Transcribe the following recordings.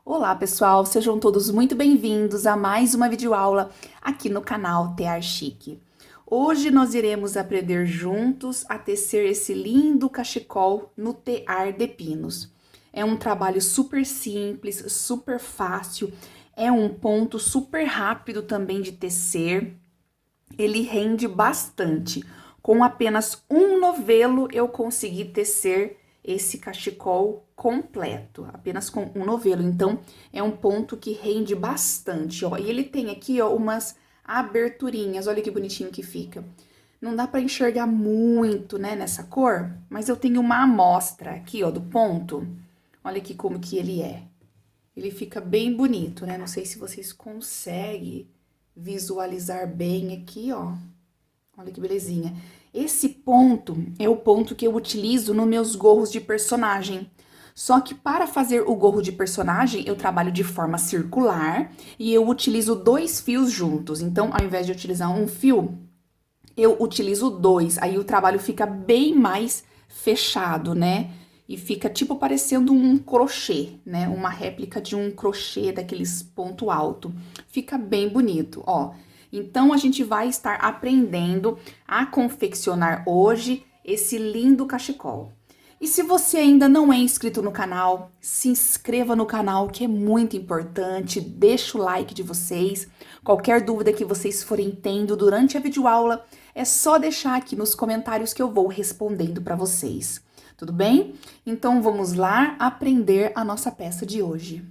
Olá, pessoal, sejam todos muito bem-vindos a mais uma videoaula aqui no canal Tear Chique. Hoje nós iremos aprender juntos a tecer esse lindo cachecol no tear de pinos. É um trabalho super simples, super fácil, é um ponto super rápido também de tecer. Ele rende bastante. Com apenas um novelo eu consegui tecer esse cachecol completo, apenas com um novelo. Então, é um ponto que rende bastante, ó. E ele tem aqui, ó, umas aberturinhas. Olha que bonitinho que fica. Não dá pra enxergar muito, né, nessa cor, mas eu tenho uma amostra aqui, ó, do ponto. Olha aqui como que ele é. Ele fica bem bonito, né? Não sei se vocês conseguem visualizar bem aqui, ó. Olha que belezinha. Esse ponto é o ponto que eu utilizo nos meus gorros de personagem. Só que para fazer o gorro de personagem, eu trabalho de forma circular e eu utilizo dois fios juntos. Então, ao invés de utilizar um fio, eu utilizo dois. Aí o trabalho fica bem mais fechado, né? E fica tipo parecendo um crochê, né? Uma réplica de um crochê daqueles ponto alto. Fica bem bonito, ó. Então, a gente vai estar aprendendo a confeccionar hoje esse lindo cachecol. E se você ainda não é inscrito no canal, se inscreva no canal, que é muito importante. Deixa o like de vocês. Qualquer dúvida que vocês forem tendo durante a videoaula, é só deixar aqui nos comentários que eu vou respondendo para vocês. Tudo bem? Então, vamos lá aprender a nossa peça de hoje.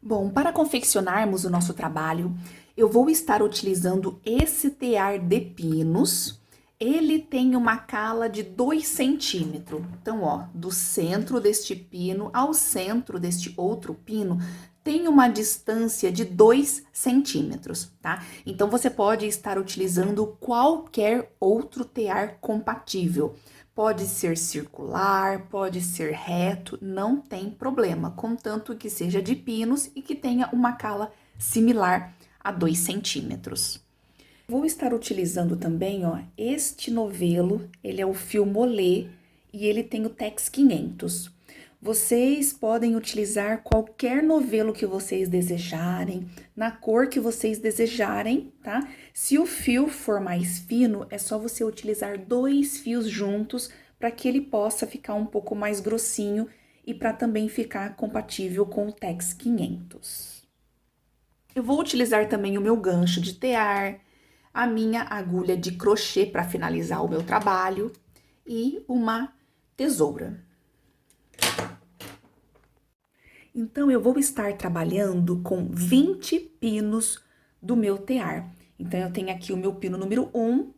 Bom, para confeccionarmos o nosso trabalho, eu vou estar utilizando esse tear de pinos. Ele tem uma cala de 2 centímetros. Então, ó, do centro deste pino ao centro deste outro pino, tem uma distância de 2 centímetros, tá? Então, você pode estar utilizando qualquer outro tear compatível. Pode ser circular, pode ser reto, não tem problema, contanto que seja de pinos e que tenha uma cala similar a 2 centímetros. Vou estar utilizando também, ó, este novelo, ele é o fio molê e ele tem o Tex 500. Vocês podem utilizar qualquer novelo que vocês desejarem, na cor que vocês desejarem, tá? Se o fio for mais fino, é só você utilizar dois fios juntos para que ele possa ficar um pouco mais grossinho e para também ficar compatível com o Tex 500. Eu vou utilizar também o meu gancho de tear, a minha agulha de crochê para finalizar o meu trabalho e uma tesoura. Então, eu vou estar trabalhando com 20 pinos do meu tear. Então, eu tenho aqui o meu pino número 1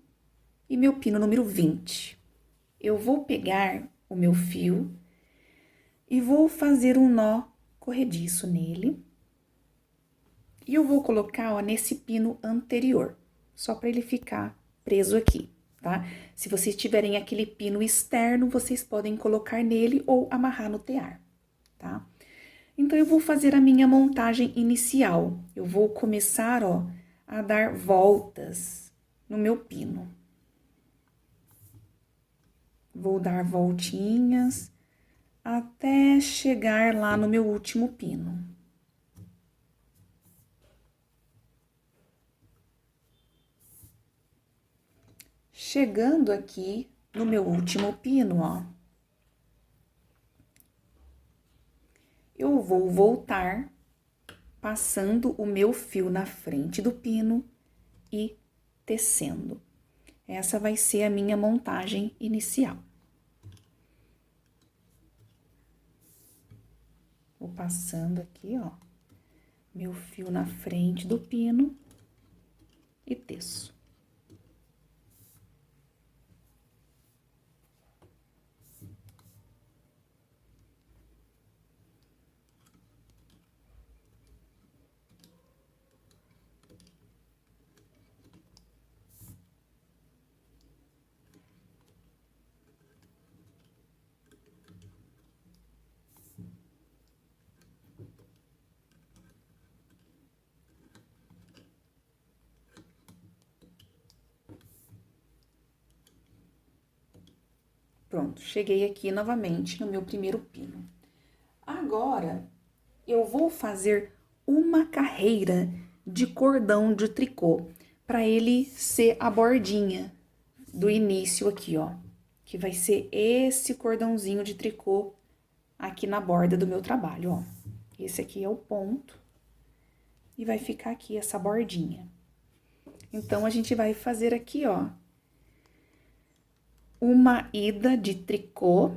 e meu pino número 20. Eu vou pegar o meu fio e vou fazer um nó corrediço nele. E eu vou colocar, ó, nesse pino anterior, só para ele ficar preso aqui, tá? Se vocês tiverem aquele pino externo, vocês podem colocar nele ou amarrar no tear, tá? Então, eu vou fazer a minha montagem inicial. Eu vou começar, ó, a dar voltas no meu pino. Vou dar voltinhas até chegar lá no meu último pino. Chegando aqui no meu último pino, ó, eu vou voltar passando o meu fio na frente do pino e tecendo. Essa vai ser a minha montagem inicial. Vou passando aqui, ó, meu fio na frente do pino e teço. Pronto, cheguei aqui novamente no meu primeiro pino. Agora, eu vou fazer uma carreira de cordão de tricô, para ele ser a bordinha do início aqui, ó, que vai ser esse cordãozinho de tricô aqui na borda do meu trabalho, ó. Esse aqui é o ponto e vai ficar aqui essa bordinha. Então, a gente vai fazer aqui, ó, uma ida de tricô.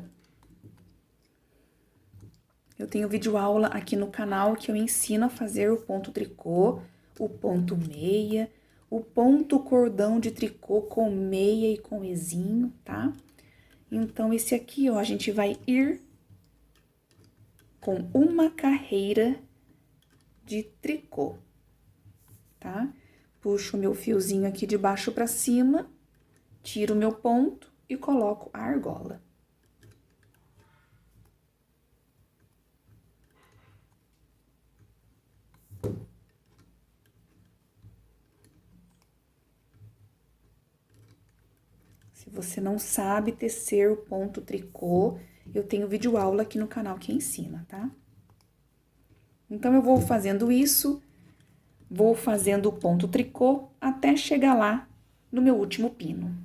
Eu tenho vídeo aula aqui no canal que eu ensino a fazer o ponto tricô, o ponto meia, o ponto cordão de tricô com meia e com ezinho, tá? Então, esse aqui, ó, a gente vai ir com uma carreira de tricô, tá? Puxo o meu fiozinho aqui de baixo pra cima, tiro o meu ponto e coloco a argola. Se você não sabe tecer o ponto tricô, eu tenho vídeo aula aqui no canal que ensina, tá? Então, eu vou fazendo isso, vou fazendo o ponto tricô até chegar lá no meu último pino.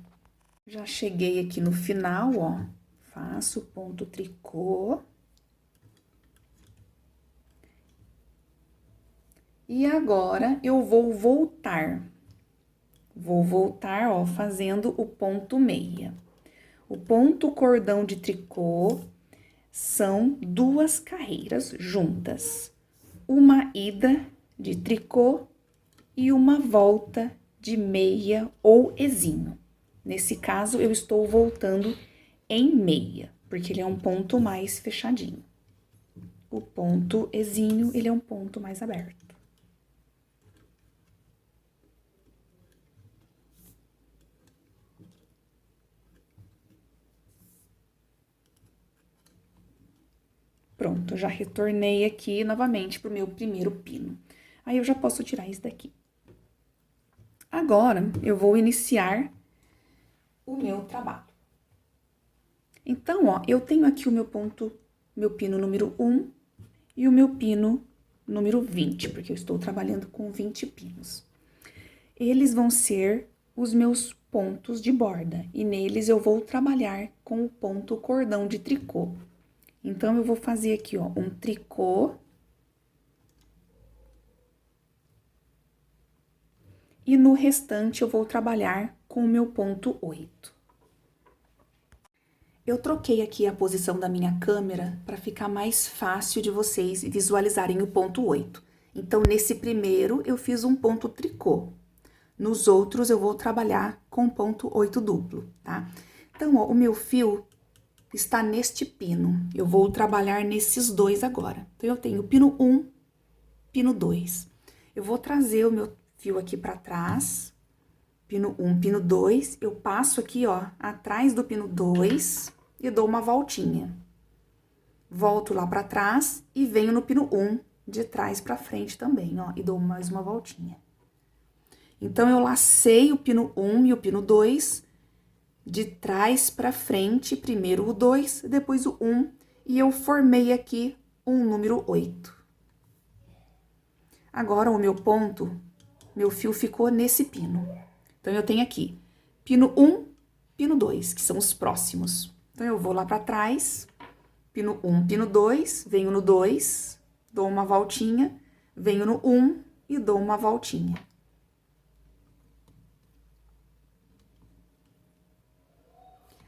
Já cheguei aqui no final, ó, faço o ponto tricô. E agora, eu vou voltar. Vou voltar, ó, fazendo o ponto meia. O ponto cordão de tricô são duas carreiras juntas. Uma ida de tricô e uma volta de meia ou ezinho. Nesse caso, eu estou voltando em meia, porque ele é um ponto mais fechadinho. O ponto ezinho, ele é um ponto mais aberto. Pronto, já retornei aqui novamente pro meu primeiro pino. Aí, eu já posso tirar isso daqui. Agora, eu vou iniciar o meu trabalho. Então, ó, eu tenho aqui o meu ponto, meu pino número 1 e o meu pino número 20, porque eu estou trabalhando com 20 pinos. Eles vão ser os meus pontos de borda, e neles eu vou trabalhar com o ponto cordão de tricô. Então, eu vou fazer aqui, ó, um tricô. E no restante, eu vou trabalhar com o meu ponto 8. Eu troquei aqui a posição da minha câmera para ficar mais fácil de vocês visualizarem o ponto 8. Então, nesse primeiro, eu fiz um ponto tricô. Nos outros, eu vou trabalhar com ponto 8 duplo, tá? Então, ó, o meu fio está neste pino. Eu vou trabalhar nesses dois agora. Então, eu tenho pino 1, pino 2. Eu vou trazer o meu fio aqui para trás, pino 1, pino 2, eu passo aqui, ó, atrás do pino 2 e dou uma voltinha. Volto lá pra trás e venho no pino 1, de trás pra frente também, ó, e dou mais uma voltinha. Então, eu lacei o pino 1 e o pino 2, de trás pra frente, primeiro o 2, depois o 1, e eu formei aqui um número 8. Agora, o meu ponto, meu fio ficou nesse pino. Então, eu tenho aqui pino 1, pino 2, que são os próximos. Então, eu vou lá pra trás, pino 1, pino 2, venho no 2, dou uma voltinha, venho no 1 e dou uma voltinha.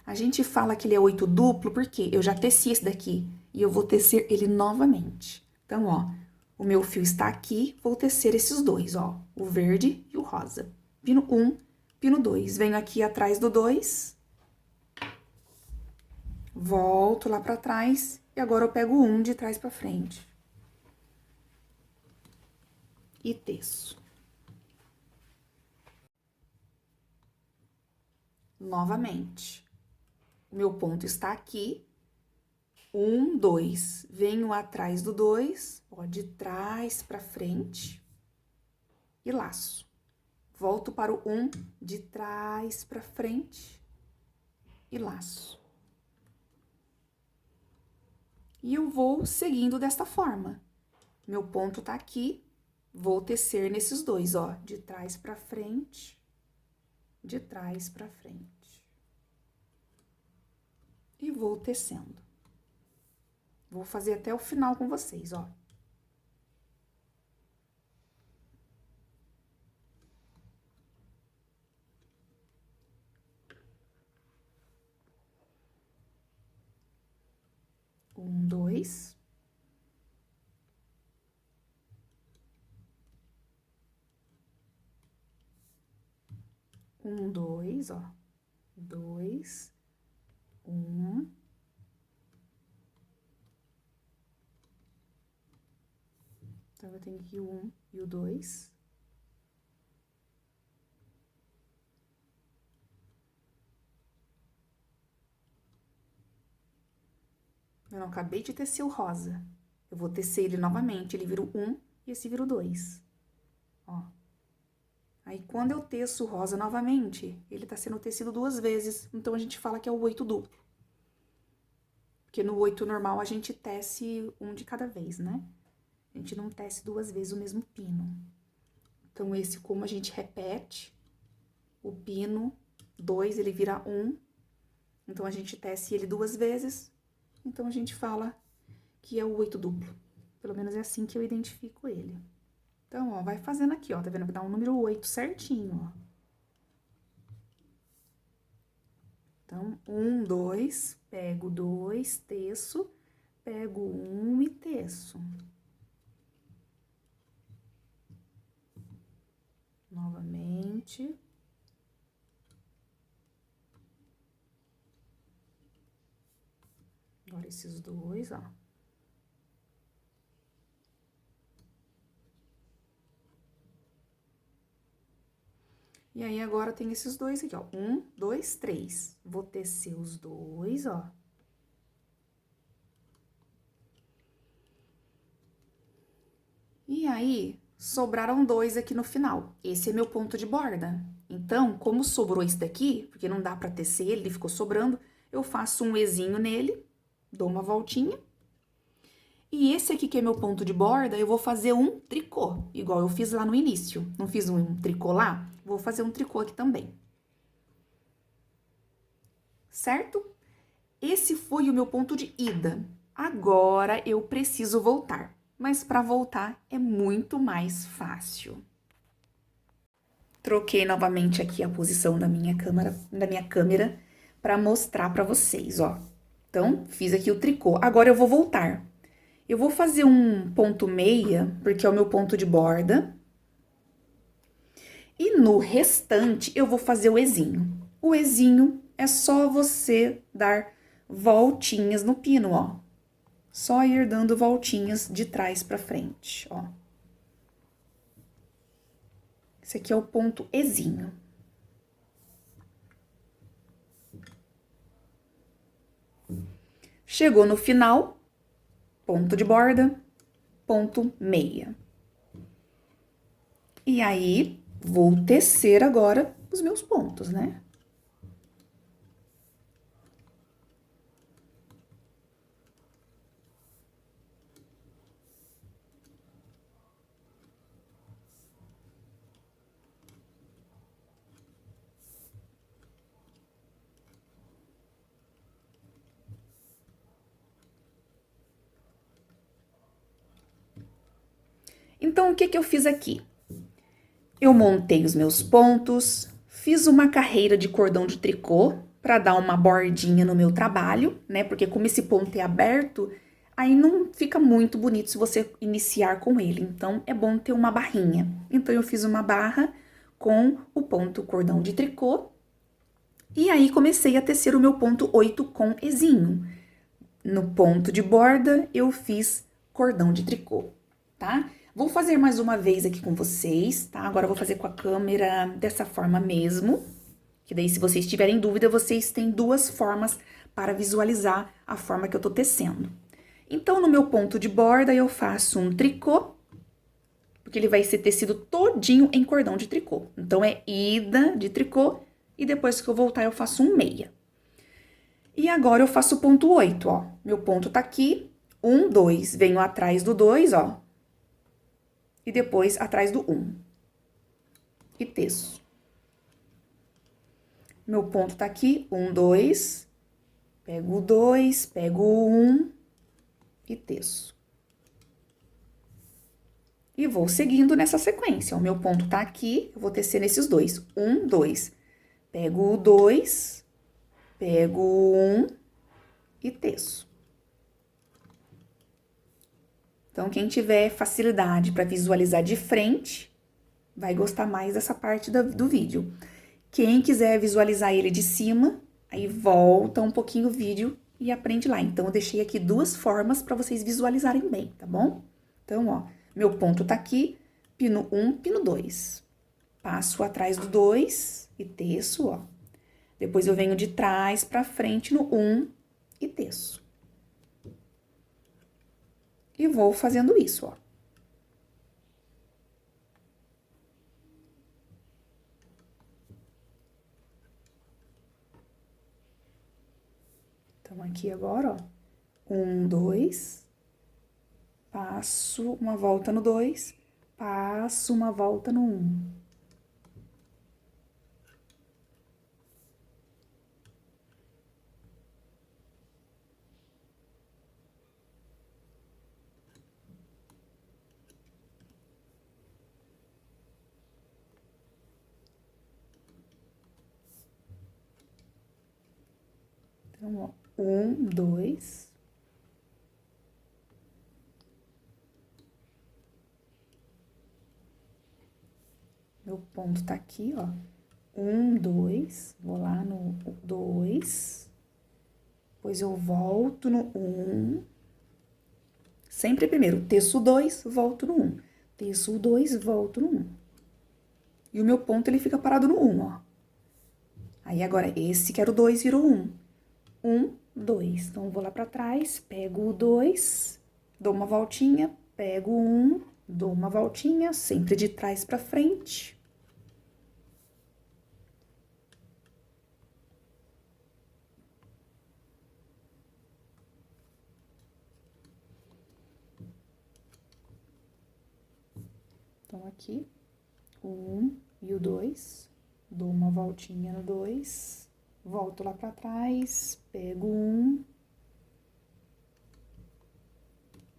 A gente fala que ele é 8 duplo porque eu já teci esse daqui e eu vou tecer ele novamente. Então, ó, o meu fio está aqui, vou tecer esses dois, ó, o verde e o rosa. Pino 1, pino 2, venho aqui atrás do 2, volto lá pra trás e agora eu pego o 1 de trás pra frente. E teço. Novamente. O meu ponto está aqui. 1, 2. Venho atrás do 2, ó, de trás pra frente. E laço. Volto para o 1, de trás pra frente. E laço. E eu vou seguindo desta forma. Meu ponto tá aqui, vou tecer nesses dois, ó, de trás pra frente, de trás pra frente. E vou tecendo. Vou fazer até o final com vocês, ó. Um, dois. Um, dois, ó. Dois, um. Então, eu tenho aqui o 1 e o 2. Eu não acabei de tecer o rosa. Eu vou tecer ele novamente, ele vira o 1 e esse vira o 2. Ó. Aí, quando eu teço o rosa novamente, ele tá sendo tecido 2 vezes, então a gente fala que é o 8 duplo. Porque no 8 normal a gente tece um de cada vez, né? A gente não tece 2 vezes o mesmo pino. Então, esse, como a gente repete, o pino 2, ele vira 1. Então, a gente tece ele 2 vezes. Então, a gente fala que é o 8 duplo. Pelo menos é assim que eu identifico ele. Então, ó, vai fazendo aqui, ó, tá vendo? Vai dar um número 8 certinho, ó. Então, 1, 2, pego 2, teço, pego 1 e teço. Novamente. Agora, esses dois, ó. E aí, agora, tem esses dois aqui, ó. 1, 2, 3. Vou tecer os dois, ó. E aí, sobraram 2 aqui no final. Esse é meu ponto de borda. Então, como sobrou esse daqui, porque não dá pra tecer ele ficou sobrando, eu faço um Ezinho nele, dou uma voltinha. E esse aqui que é meu ponto de borda, eu vou fazer um tricô, igual eu fiz lá no início. Não fiz um tricô lá? Vou fazer um tricô aqui também. Certo? Esse foi o meu ponto de ida. Agora, eu preciso voltar. Mas para voltar é muito mais fácil. Troquei novamente aqui a posição da minha câmera para mostrar para vocês, ó. Então, fiz aqui o tricô. Agora eu vou voltar. Eu vou fazer um ponto meia, porque é o meu ponto de borda. E no restante, eu vou fazer o Ezinho. O Ezinho é só você dar voltinhas no pino, ó. Só ir dando voltinhas de trás pra frente, ó. Esse aqui é o ponto Ezinho. Chegou no final, ponto de borda, ponto meia. E aí, vou tecer agora os meus pontos, né? Então, o que que eu fiz aqui? Eu montei os meus pontos, fiz uma carreira de cordão de tricô para dar uma bordinha no meu trabalho, né? Porque como esse ponto é aberto, aí não fica muito bonito se você iniciar com ele. Então, é bom ter uma barrinha. Então, eu fiz uma barra com o ponto cordão de tricô. E aí, comecei a tecer o meu ponto 8 com Ezinho. No ponto de borda, eu fiz cordão de tricô, tá? Vou fazer mais uma vez aqui com vocês, tá? Agora eu vou fazer com a câmera dessa forma mesmo, que daí se vocês tiverem dúvida, vocês têm 2 formas para visualizar a forma que eu tô tecendo. Então, no meu ponto de borda, eu faço um tricô, porque ele vai ser tecido todinho em cordão de tricô. Então, é ida de tricô, e depois que eu voltar, eu faço um meia. E agora, eu faço o ponto 8, ó. Meu ponto tá aqui, 1, 2, venho atrás do 2, ó. e depois atrás do 1. E teço. Meu ponto tá aqui, 1, 2, pego o 2, pego o 1 e teço. E vou seguindo nessa sequência. O meu ponto tá aqui, eu vou tecer nesses dois. 1, 2. Pego o 2, pego o 1 e teço. Então, quem tiver facilidade para visualizar de frente, vai gostar mais dessa parte do vídeo. Quem quiser visualizar ele de cima, aí volta um pouquinho o vídeo e aprende lá. Então, eu deixei aqui duas formas para vocês visualizarem bem, tá bom? Então, ó, meu ponto tá aqui, pino 1, pino 2. Passo atrás do 2 e teço, ó. Depois, eu venho de trás pra frente no 1 e teço. E vou fazendo isso, ó. Então, aqui agora, ó, 1, 2, passo uma volta no 2, passo uma volta no 1. Então, ó, 1, 2. Meu ponto tá aqui, ó. 1, 2. Vou lá no 2. Depois eu volto no 1. Sempre primeiro, teço o 2, volto no 1. Teço o 2, volto no 1. E o meu ponto, ele fica parado no 1, ó. Aí, agora, esse que era o 2 virou 1. 1, 2. Então, eu vou lá pra trás, pego o 2, dou uma voltinha, pego o 1, dou uma voltinha, sempre de trás pra frente. Então, aqui, o 1 e o 2, dou uma voltinha no 2, volto lá pra trás, pego o 1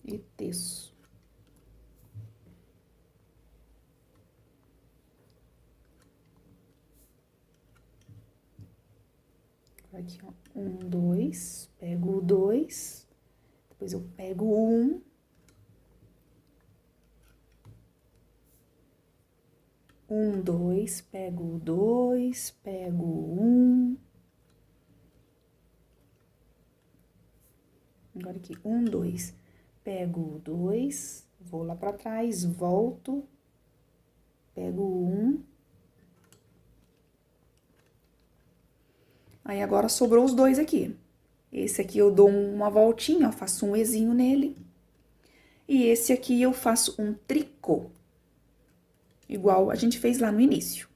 e teço. Aqui, ó, 1, 2, pego o 2, depois eu pego o 1, um, 2, pego o 2, pego o 1. Agora aqui, 1, 2, pego o 2, vou lá pra trás, volto, pego o 1. Aí, agora sobrou os dois aqui. Esse aqui eu dou uma voltinha, ó, faço um ezinho nele. E esse aqui eu faço um tricô, igual a gente fez lá no início,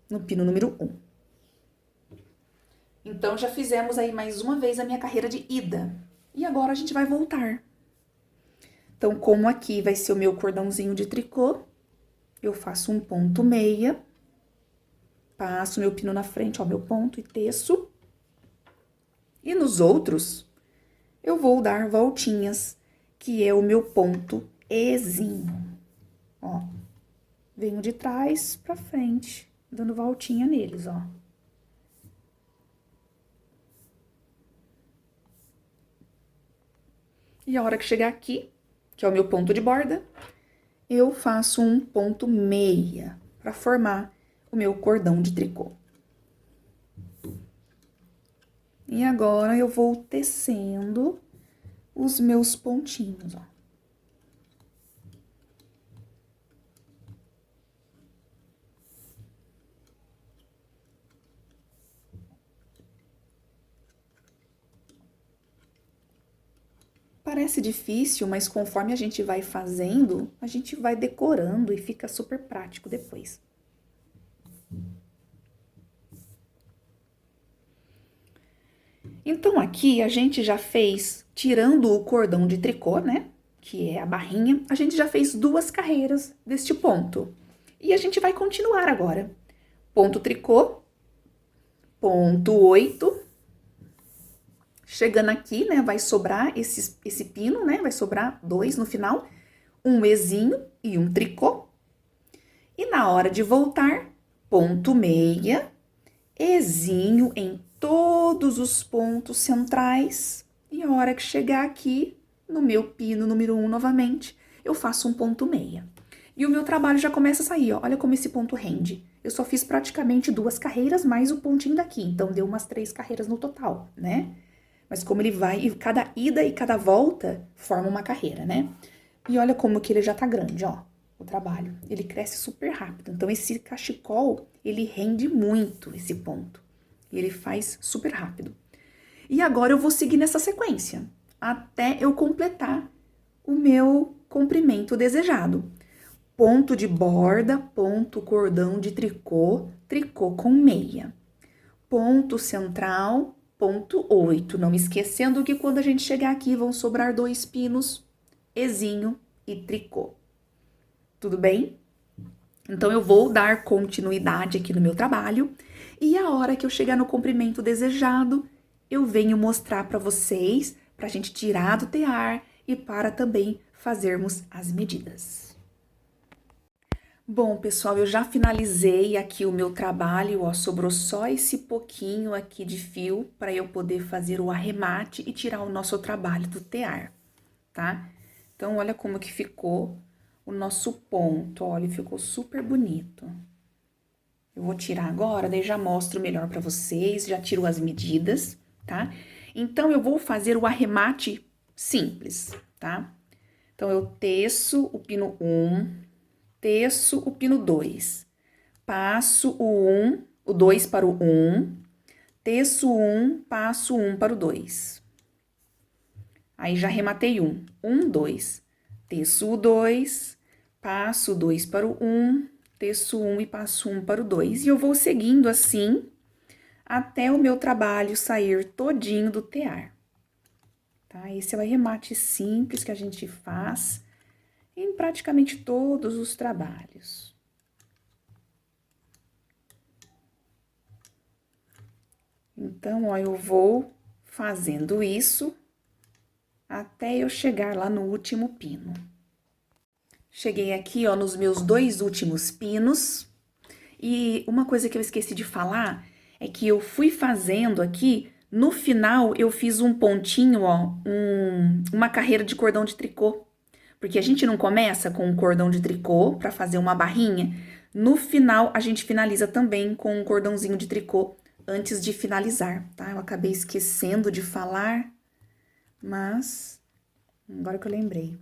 no pino número 1. Então, já fizemos aí mais uma vez a minha carreira de ida. E agora a gente vai voltar. Então, como aqui vai ser o meu cordãozinho de tricô, eu faço um ponto meia, passo meu pino na frente, ó, meu ponto, e teço. E nos outros, eu vou dar voltinhas, que é o meu ponto ezinho. Ó, venho de trás pra frente, dando voltinha neles, ó. E a hora que chegar aqui, que é o meu ponto de borda, eu faço um ponto meia pra formar o meu cordão de tricô. E agora, eu vou tecendo os meus pontinhos, ó. Parece difícil, mas conforme a gente vai fazendo, a gente vai decorando e fica super prático depois. Então, aqui a gente já fez, tirando o cordão de tricô, né? que é a barrinha, a gente já fez 2 carreiras deste ponto. E a gente vai continuar agora. Ponto tricô, ponto 8. Chegando aqui, né, vai sobrar esse pino, né, vai sobrar 2 no final. Um ezinho e um tricô. E na hora de voltar, ponto meia, ezinho em todos os pontos centrais. E a hora que chegar aqui, no meu pino número 1 novamente, eu faço um ponto meia. E o meu trabalho já começa a sair, ó. Olha como esse ponto rende. Eu só fiz praticamente 2 carreiras mais o pontinho daqui, então deu umas 3 carreiras no total, né? Mas como ele vai, e cada ida e cada volta forma uma carreira, né? E olha como que ele já tá grande, ó, o trabalho. Ele cresce super rápido. Então, esse cachecol, ele rende muito esse ponto. E ele faz super rápido. E agora eu vou seguir nessa sequência, até eu completar o meu comprimento desejado. Ponto de borda, ponto cordão de tricô, tricô com meia. Ponto central, ponto 8. Não esquecendo que quando a gente chegar aqui vão sobrar 2 pinos, ezinho e tricô. Tudo bem? Então, eu vou dar continuidade aqui no meu trabalho e a hora que eu chegar no comprimento desejado, eu venho mostrar para vocês, para a gente tirar do tear e para também fazermos as medidas. Bom, pessoal, eu já finalizei aqui o meu trabalho, ó, sobrou só esse pouquinho aqui de fio para eu poder fazer o arremate e tirar o nosso trabalho do tear, tá? Então, olha como que ficou o nosso ponto, olha, ele ficou super bonito. Eu vou tirar agora, daí já mostro melhor pra vocês, já tiro as medidas, tá? Então, eu vou fazer o arremate simples, tá? Então, eu teço o pino 1, teço o pino 2, passo o 2 para o 1, teço o 1, passo o 1 para o 2. Aí, já arrematei 1, 2, teço o 2, passo o 2 para o 1, teço 1 e passo 1 para o 2. E eu vou seguindo assim até o meu trabalho sair todinho do tear. Tá? Esse é o arremate simples que a gente faz em praticamente todos os trabalhos. Então, ó, eu vou fazendo isso até eu chegar lá no último pino. Cheguei aqui, ó, nos meus 2 últimos pinos. E uma coisa que eu esqueci de falar é que eu fui fazendo aqui, no final eu fiz um pontinho, ó, uma carreira de cordão de tricô. Porque a gente não começa com um cordão de tricô para fazer uma barrinha. No final, a gente finaliza também com um cordãozinho de tricô antes de finalizar, tá? Eu acabei esquecendo de falar, mas agora que eu lembrei.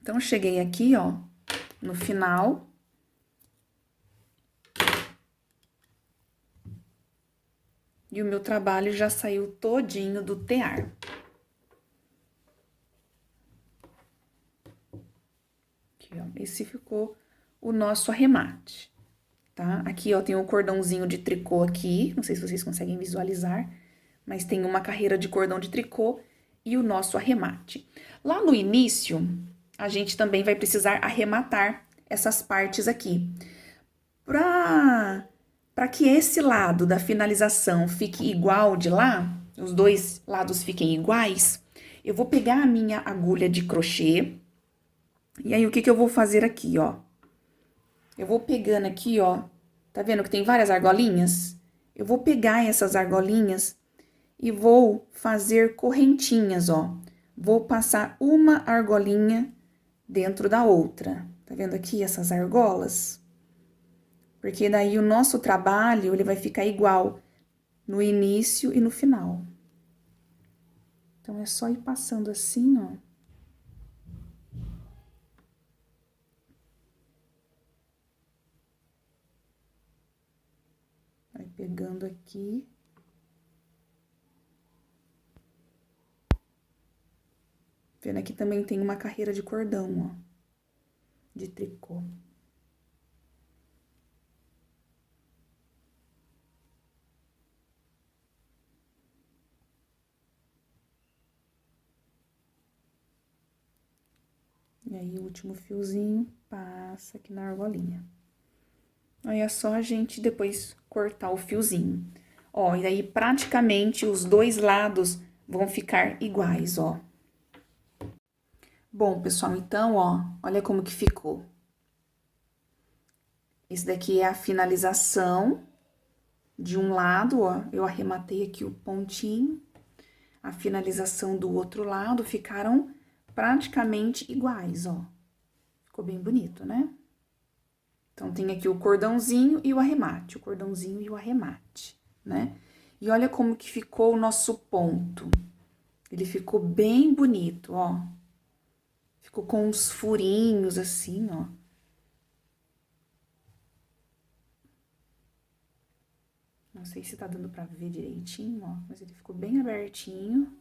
Então, eu cheguei aqui, ó, no final. E o meu trabalho já saiu todinho do tear. Aqui, ó, esse ficou o nosso arremate, tá? Aqui, ó, tem um cordãozinho de tricô aqui, não sei se vocês conseguem visualizar, mas tem uma carreira de cordão de tricô e o nosso arremate. Lá no início, a gente também vai precisar arrematar essas partes aqui. Para que esse lado da finalização fique igual de lá, os 2 lados fiquem iguais, eu vou pegar a minha agulha de crochê. E aí, o que eu vou fazer aqui, ó? Eu vou pegando aqui, ó, tá vendo que tem várias argolinhas? Eu vou pegar essas argolinhas e vou fazer correntinhas, ó. Vou passar uma argolinha dentro da outra. Tá vendo aqui essas argolas? Porque daí o nosso trabalho, ele vai ficar igual no início e no final. Então, é só ir passando assim, ó. Vai pegando aqui. Vendo aqui também tem uma carreira de cordão, ó, de tricô. E aí, o último fiozinho passa aqui na argolinha. Aí, é só a gente depois cortar o fiozinho. Ó, e aí, praticamente, os dois lados vão ficar iguais, ó. Bom, pessoal, então, ó, olha como que ficou. Esse daqui é a finalização de um lado, ó, eu arrematei aqui o pontinho. A finalização do outro lado ficaram praticamente iguais, ó. Ficou bem bonito, né? Então, tem aqui o cordãozinho e o arremate, o cordãozinho e o arremate, né? E olha como que ficou o nosso ponto. Ele ficou bem bonito, ó. Ficou com uns furinhos assim, ó. Não sei se tá dando pra ver direitinho, ó. Mas ele ficou bem abertinho.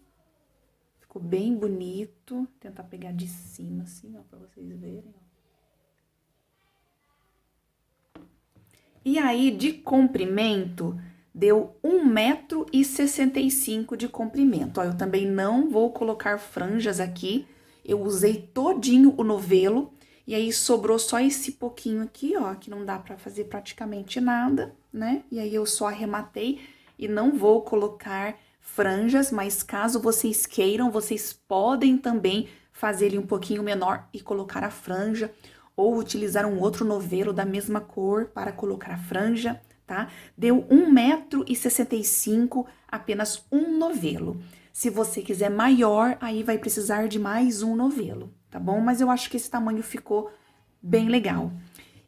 Ficou bem bonito. Vou tentar pegar de cima assim, ó, pra vocês verem, ó. E aí, de comprimento, deu 1,65 m de comprimento. Ó, eu também não vou colocar franjas aqui. Eu usei todinho o novelo. E aí, sobrou só esse pouquinho aqui, ó, que não dá pra fazer praticamente nada, né? E aí, eu só arrematei e não vou colocar franjas, mas caso vocês queiram, vocês podem também fazer ele um pouquinho menor e colocar a franja, ou utilizar um outro novelo da mesma cor para colocar a franja, tá? Deu 1,65 m, apenas um novelo. Se você quiser maior, aí vai precisar de mais um novelo, tá bom? Mas eu acho que esse tamanho ficou bem legal.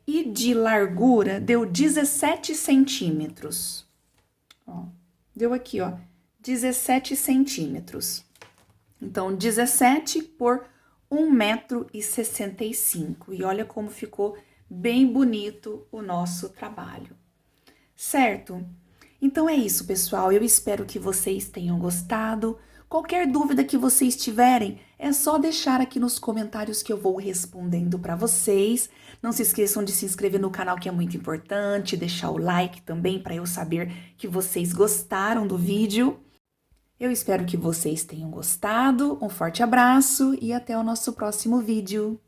E de largura, deu 17 centímetros. Ó, deu aqui, ó, 17 centímetros. Então, 17 por 1,65 m. E olha como ficou bem bonito o nosso trabalho. Certo? Então é isso, pessoal. Eu espero que vocês tenham gostado. Qualquer dúvida que vocês tiverem, é só deixar aqui nos comentários que eu vou respondendo para vocês. Não se esqueçam de se inscrever no canal, que é muito importante, deixar o like também para eu saber que vocês gostaram do vídeo. Eu espero que vocês tenham gostado. Um forte abraço e até o nosso próximo vídeo.